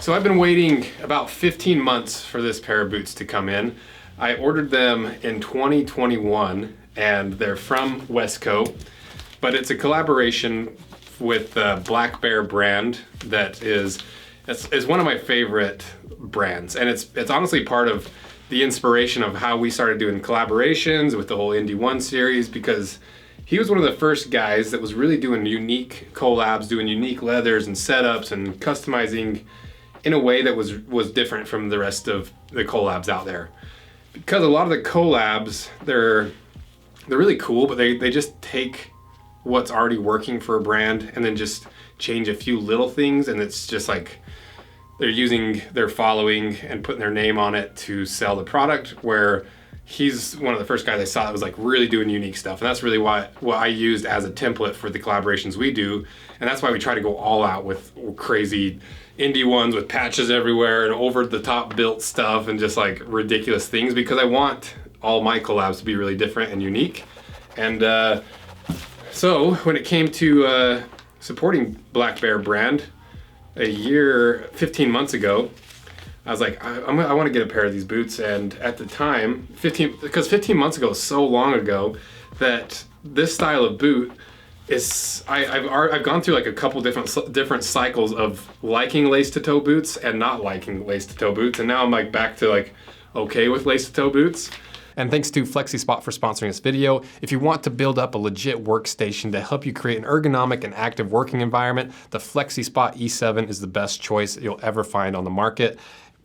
So I've been waiting about 15 months for this pair of boots to come in. I ordered them in 2021 and they're from Wesco, but it's a collaboration with the Black Bear brand that is one of my favorite brands. And it's honestly part of the inspiration of how we started doing collaborations with the whole Indy One series, because he was one of the first guys that was really doing unique collabs, doing unique leathers and setups and customizing in a way that was different from the rest of the collabs out there. Because a lot of the collabs, they're really cool, but they just take what's already working for a brand and then just change a few little things, and it's just like they're using their following and putting their name on it to sell the product, where he's one of the first guys I saw that was like really doing unique stuff. And that's really what I used as a template for the collaborations we do. And that's why we try to go all out with crazy indie ones with patches everywhere and over the top built stuff and just like ridiculous things, because I want all my collabs to be really different and unique. And so when it came to supporting Black Bear brand 15 months ago, I was like, I want to get a pair of these boots. And at the time, 15 months ago is so long ago that this style of boot is, I've gone through like a couple different cycles of liking lace-to-toe boots and not liking lace-to-toe boots. And now I'm like back to like okay with lace-to-toe boots. And thanks to FlexiSpot for sponsoring this video. If you want to build up a legit workstation to help you create an ergonomic and active working environment, the FlexiSpot E7 is the best choice you'll ever find on the market.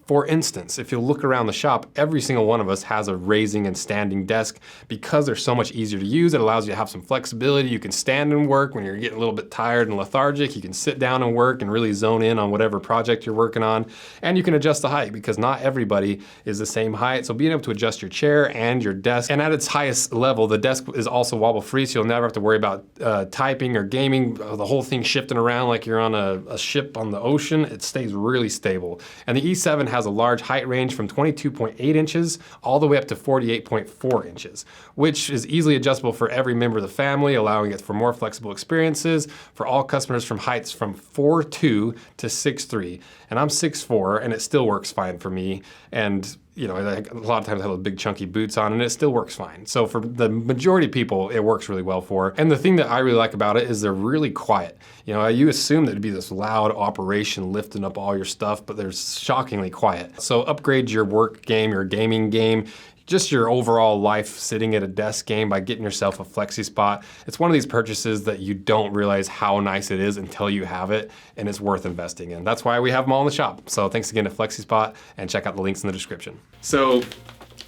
For instance, if you look around the shop, every single one of us has a raising and standing desk. Because they're so much easier to use, it allows you to have some flexibility. You can stand and work when you're getting a little bit tired and lethargic. You can sit down and work and really zone in on whatever project you're working on. And you can adjust the height, because not everybody is the same height. So being able to adjust your chair and your desk, and at its highest level, the desk is also wobble free, so you'll never have to worry about typing or gaming, the whole thing shifting around like you're on a ship on the ocean. It stays really stable. And the E7 has a large height range from 22.8 inches all the way up to 48.4 inches, which is easily adjustable for every member of the family, allowing it for more flexible experiences for all customers from heights from 4'2" to 6'3". And I'm 6'4", and it still works fine for me. And you know, a lot of times I have big chunky boots on and it still works fine. So for the majority of people, it works really well for. And the thing that I really like about it is they're really quiet. You know, you assume that it'd be this loud operation lifting up all your stuff, but they're shockingly quiet. So upgrade your work game, your gaming game, just your overall life sitting at a desk game by getting yourself a FlexiSpot. It's one of these purchases that you don't realize how nice it is until you have it, and it's worth investing in. That's why we have them all in the shop. So thanks again to FlexiSpot, and check out the links in the description. So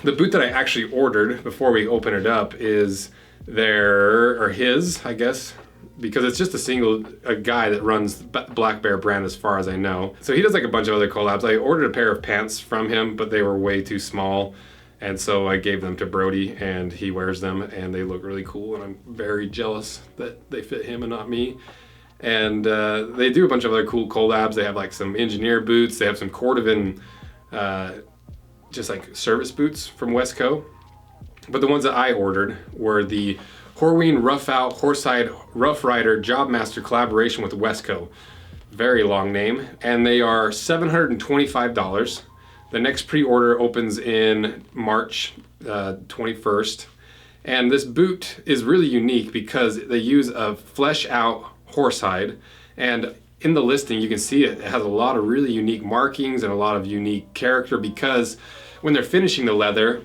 the boot that I actually ordered before we open it up is his, I guess, because it's just a guy that runs Black Bear brand as far as I know. So he does like a bunch of other collabs. I ordered a pair of pants from him, but they were way too small. And so I gave them to Brody, and he wears them, and they look really cool, and I'm very jealous that they fit him and not me. And they do a bunch of other cool collabs. They have like some engineer boots. They have some Cordovan, just like service boots from Wesco. But the ones that I ordered were the Horween Rough Out Horsehide Rough Rider Jobmaster collaboration with Wesco. Very long name. And they are $725. The next pre-order opens in March 21st. And this boot is really unique because they use a flesh out horsehide. And in the listing, you can see it has a lot of really unique markings and a lot of unique character, because when they're finishing the leather,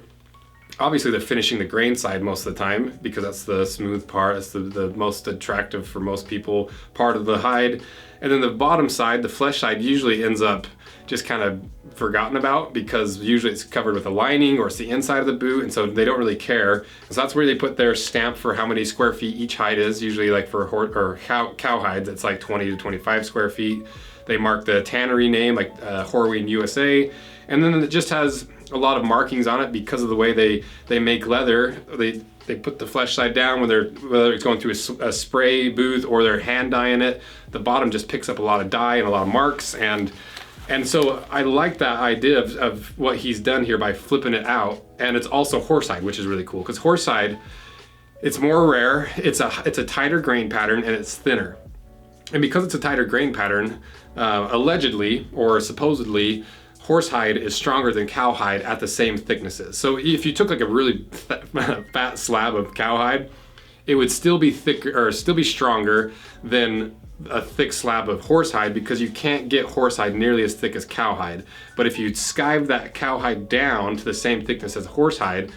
obviously they're finishing the grain side most of the time, because that's the smooth part. That's the most attractive for most people part of the hide. And then the bottom side, the flesh side, usually ends up just kind of forgotten about, because usually it's covered with a lining or it's the inside of the boot, and so they don't really care. So that's where they put their stamp for how many square feet each hide is. Usually like for cow hides, it's like 20 to 25 square feet. They mark the tannery name, like Horween USA, and then it just has a lot of markings on it because of the way they make leather. They put the flesh side down, whether it's going through a spray booth or they're hand dyeing it. The bottom just picks up a lot of dye and a lot of marks, and so I like that idea of what he's done here by flipping it out. And it's also horsehide, which is really cool, because horsehide, it's more rare, it's a tighter grain pattern, and it's thinner. And because it's a tighter grain pattern, allegedly or supposedly, horsehide is stronger than cowhide at the same thicknesses. So if you took like a really fat slab of cowhide, it would still be thicker or still be stronger than a thick slab of horsehide, because you can't get horsehide nearly as thick as cowhide. But if you skive that cowhide down to the same thickness as horsehide,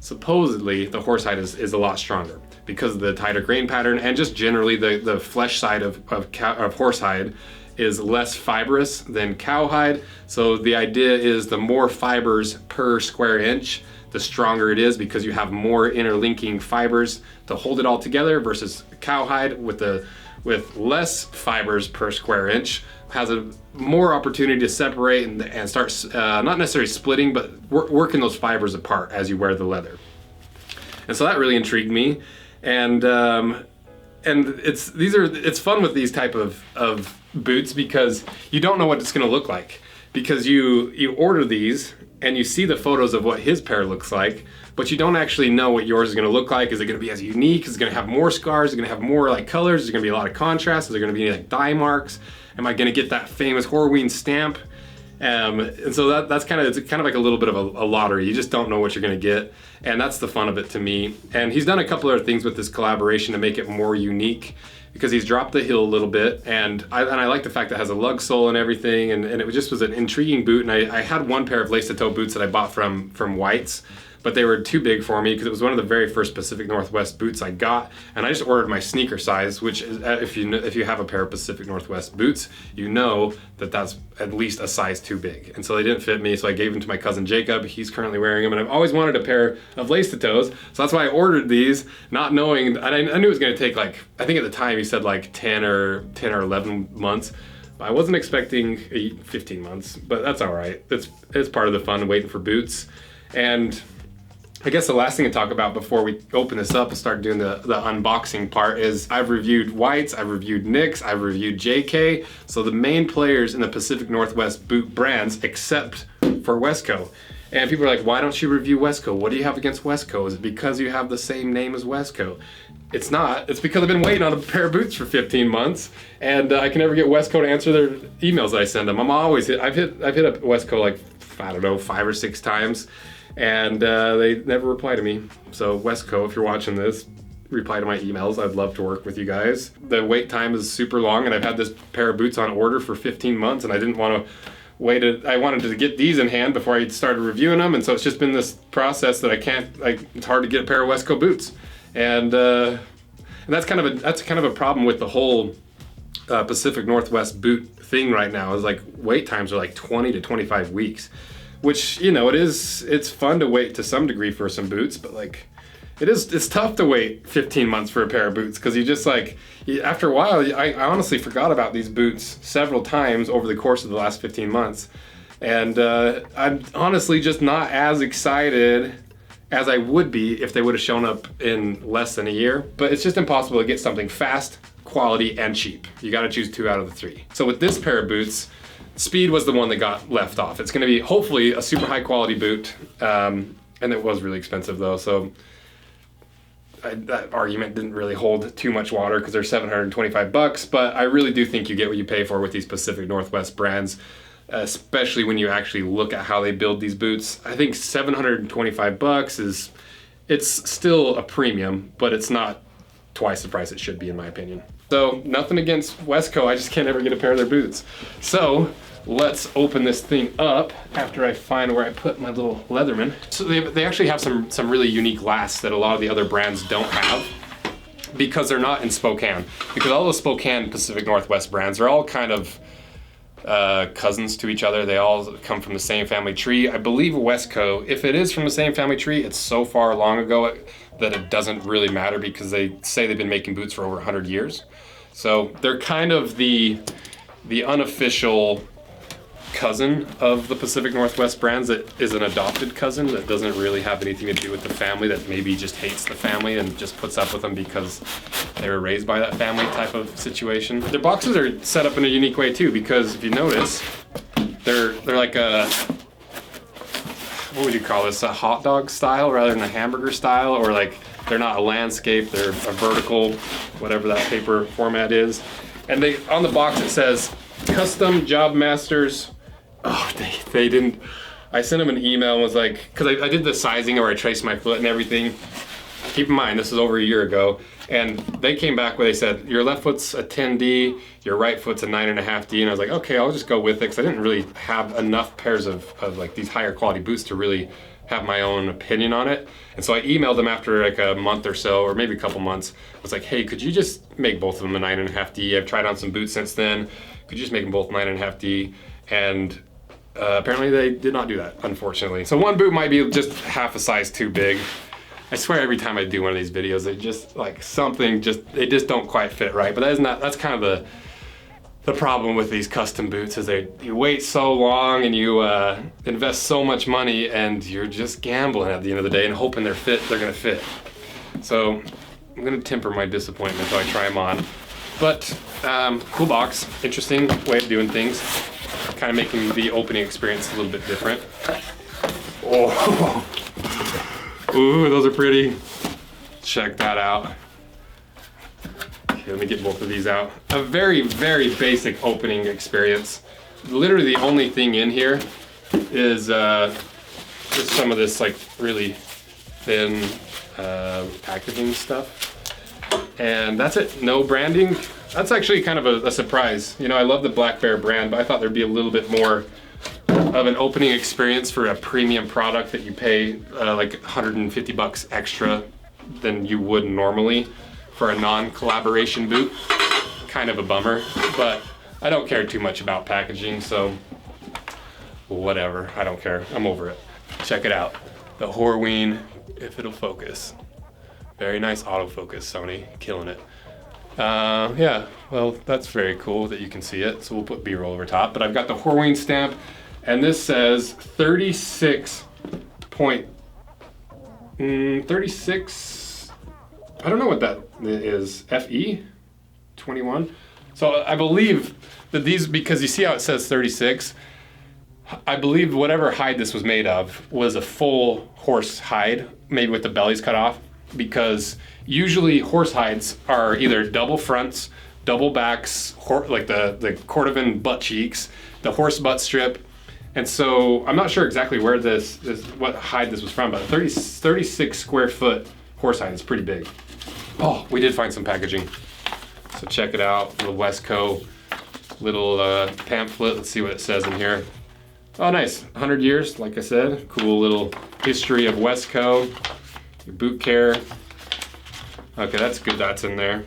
supposedly the horsehide is a lot stronger because of the tighter grain pattern, and just generally the flesh side of horsehide is less fibrous than cowhide. So the idea is the more fibers per square inch, the stronger it is, because you have more interlinking fibers to hold it all together, versus cowhide with less fibers per square inch has a more opportunity to separate and start not necessarily splitting, but working those fibers apart as you wear the leather. And so that really intrigued me. And it's fun with these type of boots, because you don't know what it's going to look like, because you order these and you see the photos of what his pair looks like, but you don't actually know what yours is going to look like. Is it going to be as unique? Is it going to have more scars? Is it going to have more like colors? Is there going to be a lot of contrast? Is there going to be like dye marks? Am I going to get that famous Horween stamp? And so it's kind of like a little bit of a lottery. You just don't know what you're going to get, and that's the fun of it to me. And he's done a couple other things with this collaboration to make it more unique, because he's dropped the heel a little bit, and I like the fact that it has a lug sole and everything, and it just was an intriguing boot. And I had one pair of lace-to-toe boots that I bought from White's, but they were too big for me because it was one of the very first Pacific Northwest boots I got, and I just ordered my sneaker size, which is, if you have a pair of Pacific Northwest boots, you know that that's at least a size too big. And so they didn't fit me, so I gave them to my cousin Jacob. He's currently wearing them, and I've always wanted a pair of lace-to-toes, so that's why I ordered these, not knowing, and I knew it was going to take, like, I think at the time he said like 10 or 11 months. I wasn't expecting 15 months, but that's all right. It's part of the fun, waiting for boots. And I guess the last thing to talk about before we open this up and start doing the unboxing part is I've reviewed White's, I've reviewed Nick's, I've reviewed JK, so the main players in the Pacific Northwest boot brands, except for Wesco. And people are like, why don't you review Wesco? What do you have against Wesco? Is it because you have the same name as Wesco? It's not. It's because I've been waiting on a pair of boots for 15 months, and I can never get Wesco to answer their emails that I send them. I've hit up Wesco like, I don't know, 5 or 6 times, and they never reply to me. So Wesco, if you're watching this, reply to my emails. I'd love to work with you guys. The wait time is super long, and I've had this pair of boots on order for 15 months, and I didn't want to wait. I wanted to get these in hand before I started reviewing them, and so it's just been this process that it's hard to get a pair of Wesco boots. And that's kind of a problem with the whole Pacific Northwest boot thing right now, is like wait times are like 20 to 25 weeks, which, you know, it's fun to wait to some degree for some boots, but like it's tough to wait 15 months for a pair of boots, because you just after a while, I honestly forgot about these boots several times over the course of the last 15 months. And I'm honestly just not as excited as I would be if they would have shown up in less than a year. But it's just impossible to get something fast, quality, and cheap. You gotta choose 2 out of the 3. So with this pair of boots, speed was the one that got left off. It's gonna be hopefully a super high quality boot, and it was really expensive though, so that argument didn't really hold too much water because they're $725, but I really do think you get what you pay for with these Pacific Northwest brands, especially when you actually look at how they build these boots. I think $725 it's still a premium, but it's not twice the price it should be, in my opinion. So nothing against Wesco, I just can't ever get a pair of their boots. So let's open this thing up after I find where I put my little Leatherman. So they actually have some really unique lasts that a lot of the other brands don't have, because they're not in Spokane. Because all the Spokane Pacific Northwest brands are all kind of cousins to each other. They all come from the same family tree. I believe Wesco, if it is from the same family tree, it's so far long ago that it doesn't really matter, because they say they've been making boots for over 100 years. So they're kind of the unofficial cousin of the Pacific Northwest brands, that is an adopted cousin that doesn't really have anything to do with the family, that maybe just hates the family and just puts up with them because they were raised by that family type of situation. Their boxes are set up in a unique way too, because if you notice, they're like what would you call this, a hot dog style rather than a hamburger style, or like they're not a landscape, they're a vertical, whatever that paper format is. And on the box it says, custom job masters. Oh, they didn't, I sent them an email and was like, cause I did the sizing where I traced my foot and everything. Keep in mind, this is over a year ago. And they came back where they said, your left foot's a 10D, your right foot's a 9.5D. And I was like, okay, I'll just go with it. Because I didn't really have enough pairs of like these higher quality boots to really have my own opinion on it. And so I emailed them after like a month or so, or maybe a couple months. I was like, hey, could you just make both of them a 9.5D? I've tried on some boots since then. Could you just make them both 9.5D? And apparently they did not do that, unfortunately. So one boot might be just half a size too big. I swear every time I do one of these videos, they just like they just don't quite fit right. But that's kind of the problem with these custom boots is you wait so long and you invest so much money and you're just gambling at the end of the day and hoping they're gonna fit. So I'm gonna temper my disappointment until I try them on. But cool box, interesting way of doing things. Kind of making the opening experience a little bit different. Oh. Ooh, those are pretty. Check that out. Okay, let me get both of these out. A very, very basic opening experience. Literally the only thing in here is just some of this like really thin packaging stuff. And that's it, no branding. That's actually kind of a surprise. You know, I love the Black Bear brand, but I thought there'd be a little bit more of an opening experience for a premium product that you pay like 150 bucks extra than you would normally for a non-collaboration boot. Kind of a bummer, but I don't care too much about packaging, so whatever, I don't care, I'm over it. Check it out, the Horween, if it'll focus. Very nice autofocus, Sony, killing it. Yeah, well, that's very cool that you can see it, so we'll put B-roll over top, but I've got the Horween stamp. And this says 36, I don't know what that is, FE 21. So I believe that these, because you see how it says 36, I believe whatever hide this was made of was a full horse hide, maybe with the bellies cut off, because usually horse hides are either double fronts, double backs, like the cordovan butt cheeks, the horse butt strip. And so I'm not sure exactly where what hide this was from, but 36 square foot horse hide is pretty big. Oh, we did find some packaging. So check it out, the Wesco little pamphlet. Let's see what it says in here. Oh, nice, 100 years, like I said. Cool little history of Wesco, your boot care. Okay, that's good, that's in there.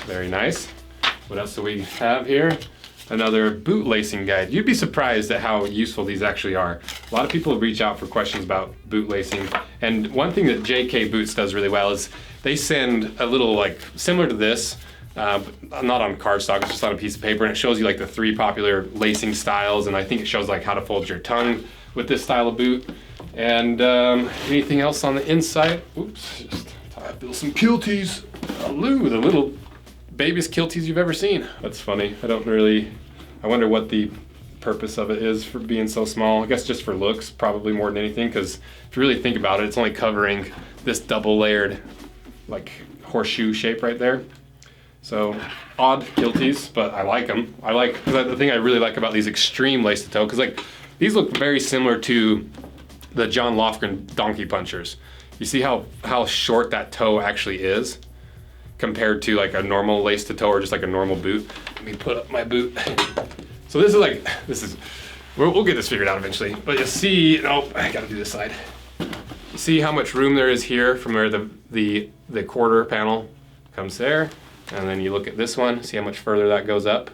Very nice. What else do we have here? Another boot lacing guide. You'd be surprised at how useful these actually are. A lot of people reach out for questions about boot lacing. And one thing that JK Boots does really well is they send a little like similar to this, not on cardstock, it's just on a piece of paper, and it shows you like the 3 popular lacing styles, and I think it shows like how to fold your tongue with this style of boot. And anything else on the inside? Oops, just build some kilties. Lou, the little babiest kilties you've ever seen. That's funny. I wonder what the purpose of it is for being so small. I guess just for looks, probably more than anything, because if you really think about it, it's only covering this double layered like horseshoe shape right there. So odd kilties, but I like them. The thing I really like about these extreme lace to toe, because like these look very similar to the John Lofgren donkey punchers. You see how short that toe actually is compared to like a normal lace to toe or just like a normal boot. Let me put up my boot. So we'll get this figured out eventually. But you see, I gotta do this side. You see how much room there is here from where the quarter panel comes there. And then you look at this one, see how much further that goes up.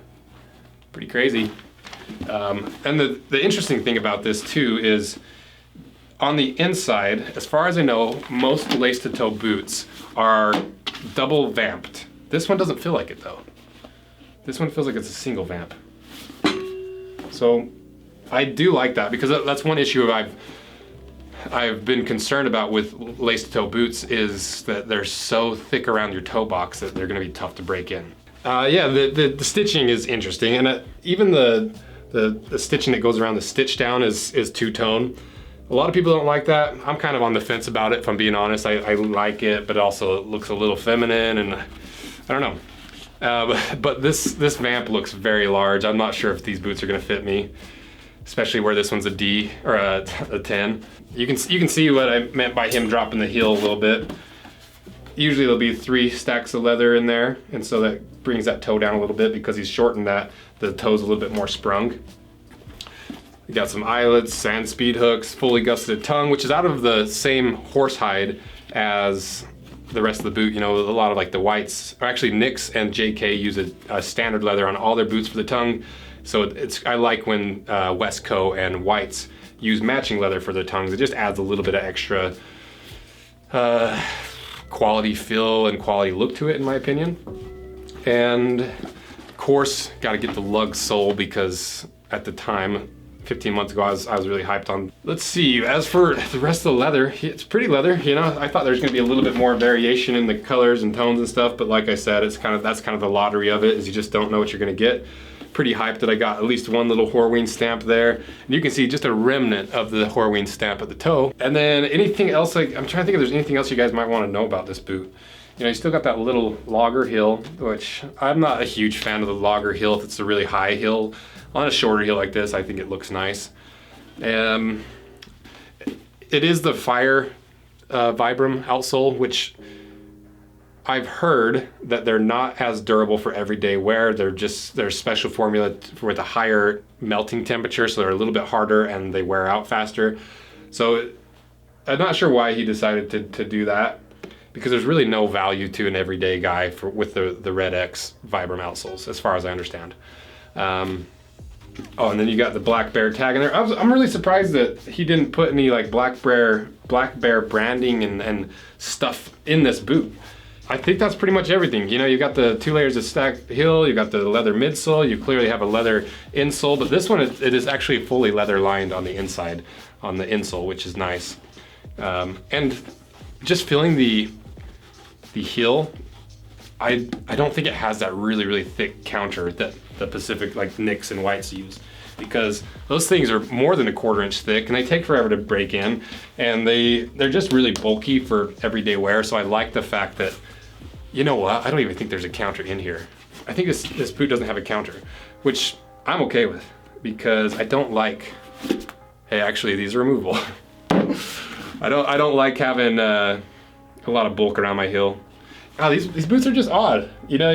Pretty crazy. And the interesting thing about this too is on the inside, as far as I know, most lace to toe boots are double vamped. This one doesn't feel like it though. This one feels like it's a single vamp. So I do like that, because that's one issue I've been concerned about with lace to toe boots, is that they're so thick around your toe box that they're gonna be tough to break in. Yeah, the stitching is interesting, and even the stitching that goes around the stitch down is two-tone. A lot of people don't like that. I'm kind of on the fence about it, if I'm being honest. I like it, but also it looks a little feminine, and I don't know. But this vamp looks very large. I'm not sure if these boots are gonna fit me, especially where this one's a D or a 10. You can see what I meant by him dropping the heel a little bit. Usually there'll be 3 stacks of leather in there, and so that brings that toe down a little bit because he's shortened that. The toe's a little bit more sprung. We got some eyelets, sand speed hooks, fully gusseted tongue, which is out of the same horsehide as the rest of the boot. You know, a lot of like the whites, or actually Nix and JK use a standard leather on all their boots for the tongue. So I like when Wesco and whites use matching leather for their tongues. It just adds a little bit of extra quality feel and quality look to it, in my opinion. And of course, got to get the lug sole because at the time, 15 months ago, I was really hyped on. Let's see, as for the rest of the leather, it's pretty leather, you know. I thought there was gonna be a little bit more variation in the colors and tones and stuff, but like I said, that's kind of the lottery of it, is you just don't know what you're gonna get. Pretty hyped that I got at least one little Horween stamp there. And you can see just a remnant of the Horween stamp at the toe. And then anything else, like, I'm trying to think if there's anything else you guys might wanna know about this boot. You know, you still got that little logger heel, which I'm not a huge fan of the logger heel if it's a really high heel. On a shorter heel like this, I think it looks nice. It is the Fire Vibram outsole, which I've heard that they're not as durable for everyday wear. They're special formula with a higher melting temperature, so they're a little bit harder and they wear out faster. So I'm not sure why he decided to do that, because there's really no value to an everyday guy with the Red X Vibram outsoles, as far as I understand. Oh, and then you got the Black Bear tag in there. I'm really surprised that he didn't put any like Black Bear branding and stuff in this boot. I think that's pretty much everything. You know, you got the 2 layers of stacked heel, you got the leather midsole, you clearly have a leather insole, but this one, it is actually fully leather lined on the inside, on the insole, which is nice. And just feeling the heel, I don't think it has that really, really thick counter that the Pacific, like Nix and whites use, because those things are more than a 1/4 inch thick and they take forever to break in, and they're just really bulky for everyday wear. So I like the fact that, you know what, I don't even think there's a counter in here. I think this boot doesn't have a counter, which I'm okay with, because I don't like, hey, actually these are removable. I don't like having a lot of bulk around my heel. Oh, these boots are just odd. You know,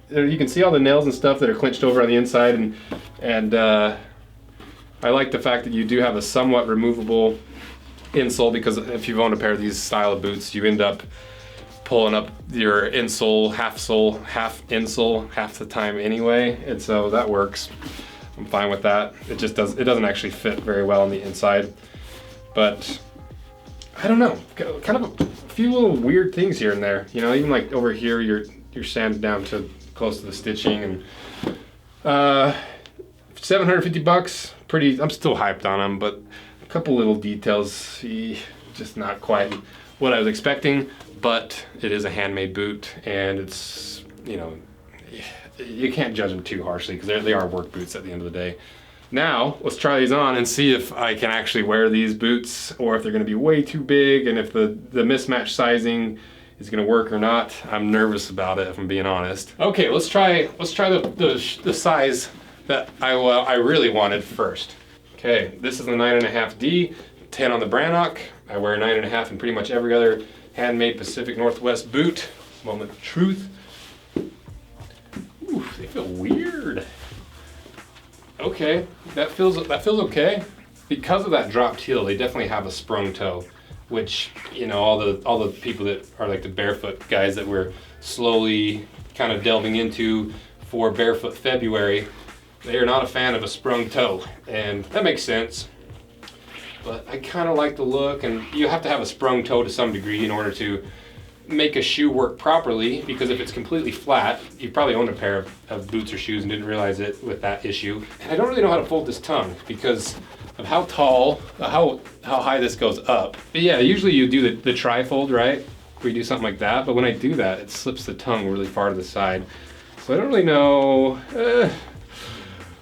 you can see all the nails and stuff that are clinched over on the inside, and I like the fact that you do have a somewhat removable insole, because if you've owned a pair of these style of boots, you end up pulling up your insole, half insole half the time anyway, and so that works. I'm fine with that. It doesn't actually fit very well on the inside, but I don't know, kind of a few little weird things here and there. You know, even like over here, you're sanded down to close to the stitching, and 750 bucks, I'm still hyped on them, but a couple little details, just not quite what I was expecting, but it is a handmade boot, and it's, you know, you can't judge them too harshly, because they are work boots at the end of the day. Now, let's try these on and see if I can actually wear these boots, or if they're gonna be way too big, and if the mismatched sizing is gonna work or not. I'm nervous about it, if I'm being honest. Okay, let's try the size that I really wanted first. Okay, this is the 9.5D, 10 on the Brannock. I wear 9.5 in pretty much every other handmade Pacific Northwest boot. Moment of truth. Ooh, they feel weird. Okay, that feels okay. Because of that dropped heel, they definitely have a sprung toe, which, you know, all the people that are like the barefoot guys that we're slowly kind of delving into for Barefoot February, they are not a fan of a sprung toe, and that makes sense. But I kind of like the look, and you have to have a sprung toe to some degree in order to make a shoe work properly, because if it's completely flat, you probably owned a pair of boots or shoes and didn't realize it with that issue. And I don't really know how to fold this tongue because of how tall, how high this goes up. But yeah, usually you do the tri-fold, right? Where you do something like that, but when I do that, it slips the tongue really far to the side. So I don't really know.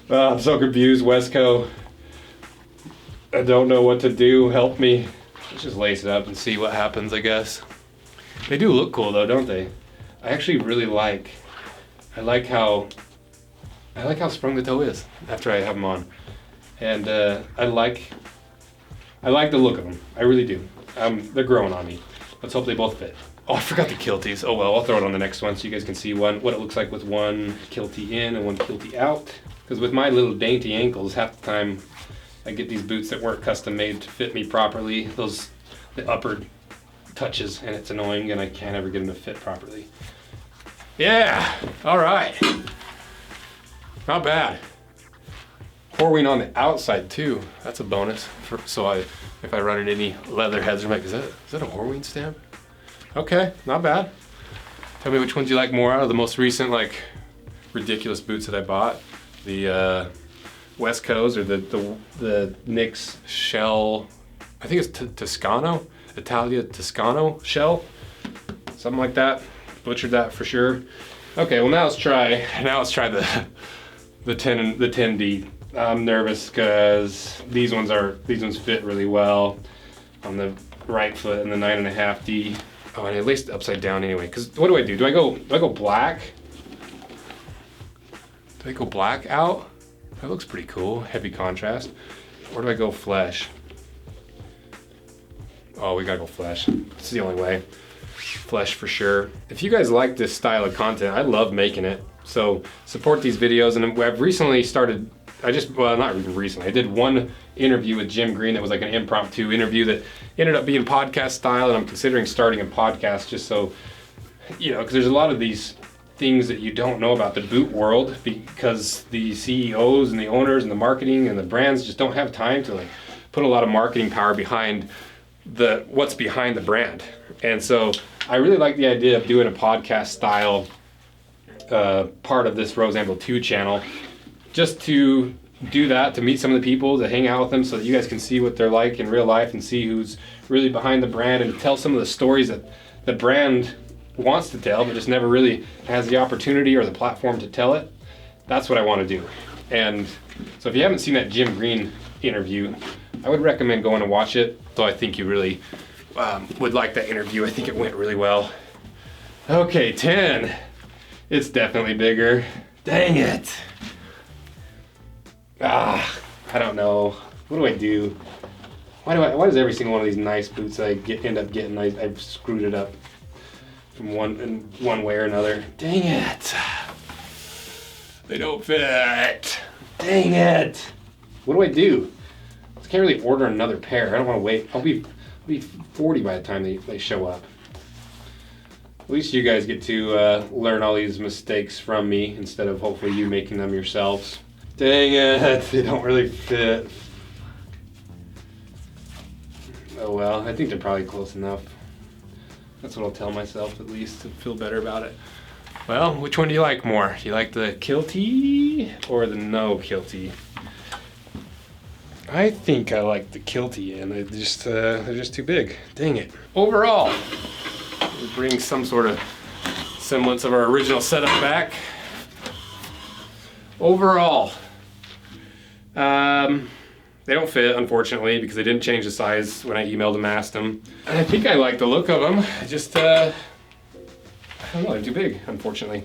I'm so confused, Wesco. I don't know what to do, help me. Let's just lace it up and see what happens, I guess. They do look cool though, don't they? I actually really like I like how sprung the toe is after I have them on, and I like the look of them. I really do. They're growing on me. Let's hope they both fit. Oh, I forgot the kilties. Oh well, I'll throw it on the next one so you guys can see what it looks like with one kiltie in and one kiltie out. Because with my little dainty ankles, half the time I get these boots that weren't custom made to fit me properly. The upper touches, and it's annoying, and I can't ever get them to fit properly. Yeah, all right. Not bad. Horween on the outside too. That's a bonus. If I run into any leather heads, I'm like, is that a Horween stamp? Okay, not bad. Tell me which ones you like more out of the most recent, like, ridiculous boots that I bought. The Wescos, or the Nyx shell, I think it's Toscano, Italia Toscano shell, something like that. Butchered that for sure. Okay, well now let's try the 10D. I'm nervous because these ones fit really well on the right foot and the 9.5D. Oh, and I laced it upside down anyway. Because what do? Do I go black? Do I go black out? That looks pretty cool, heavy contrast. Or do I go flesh? Oh, we gotta go flesh. It's the only way. Flesh for sure. If you guys like this style of content, I love making it. So support these videos. And I've recently started, not even recently, I did one interview with Jim Green that was like an impromptu interview that ended up being podcast style, and I'm considering starting a podcast just so, because there's a lot of these things that you don't know about the boot world because the CEOs and the owners and the marketing and the brands just don't have time to like put a lot of marketing power behind what's behind the brand. And so I really like the idea of doing a podcast style part of this Rose Anvil 2 channel, just to do that, to meet some of the people, to hang out with them so that you guys can see what they're like in real life and see who's really behind the brand, and tell some of the stories that the brand wants to tell but just never really has the opportunity or the platform to tell it. That's what I want to do. And so if you haven't seen that Jim Green interview, I would recommend going and watch it. So I think you really would like that interview. I think it went really well. Okay, 10. It's definitely bigger. Dang it. I don't know. What do I do? Why does every single one of these nice boots I end up getting, I've screwed it up from one way or another. Dang it. They don't fit. Dang it. What do I do? I can't really order another pair. I don't want to wait. I'll be 40 by the time they show up. At least you guys get to learn all these mistakes from me instead of hopefully you making them yourselves. Dang it, they don't really fit. Oh well, I think they're probably close enough. That's what I'll tell myself, at least, to feel better about it. Well, which one do you like more? Do you like the kiltie or the no kiltie? I think I like the kiltie, and they're just too big. Dang it. Overall, we bring some sort of semblance of our original setup back. Overall, they don't fit, unfortunately, because they didn't change the size when I emailed them, asked them. And I think I like the look of them. Just, I don't know, they're too big, unfortunately.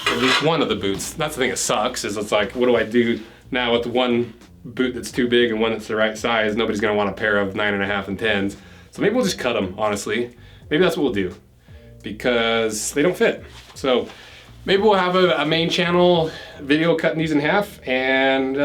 At least one of the boots. That's the thing that sucks, is it's like, what do I do now with the one boot that's too big and one that's the right size? Nobody's gonna want a pair of 9.5 and 10s. So maybe we'll just cut them, honestly. Maybe that's what we'll do, because they don't fit. So maybe we'll have a main channel video cutting these in half and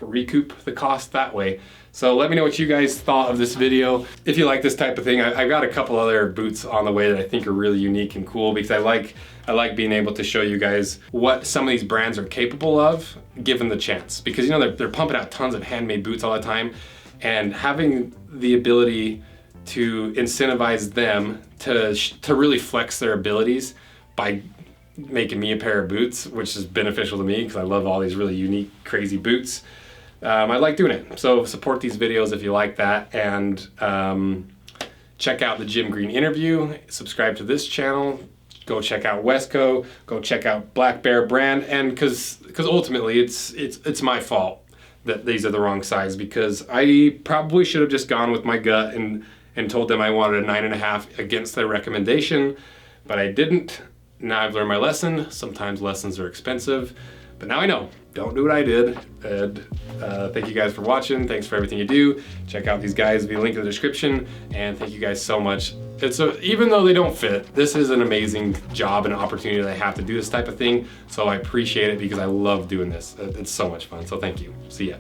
recoup the cost that way. So let me know what you guys thought of this video. If you like this type of thing, I've got a couple other boots on the way that I think are really unique and cool, because I like being able to show you guys what some of these brands are capable of given the chance. Because they're pumping out tons of handmade boots all the time, and having the ability to incentivize them to really flex their abilities by making me a pair of boots, which is beneficial to me because I love all these really unique, crazy boots. I like doing it. So support these videos if you like that, and check out the Jim Green interview, subscribe to this channel, go check out Wesco, go check out Black Bear brand, and because ultimately it's my fault that these are the wrong size, because I probably should have just gone with my gut and told them I wanted a 9.5 against their recommendation, but I didn't. Now I've learned my lesson. Sometimes lessons are expensive, but now I know. Don't do what I did. And thank you guys for watching. Thanks for everything you do. Check out these guys via link in the description. And thank you guys so much. Even though they don't fit, this is an amazing job and opportunity that I have to do this type of thing. So I appreciate it because I love doing this. It's so much fun. So thank you. See ya.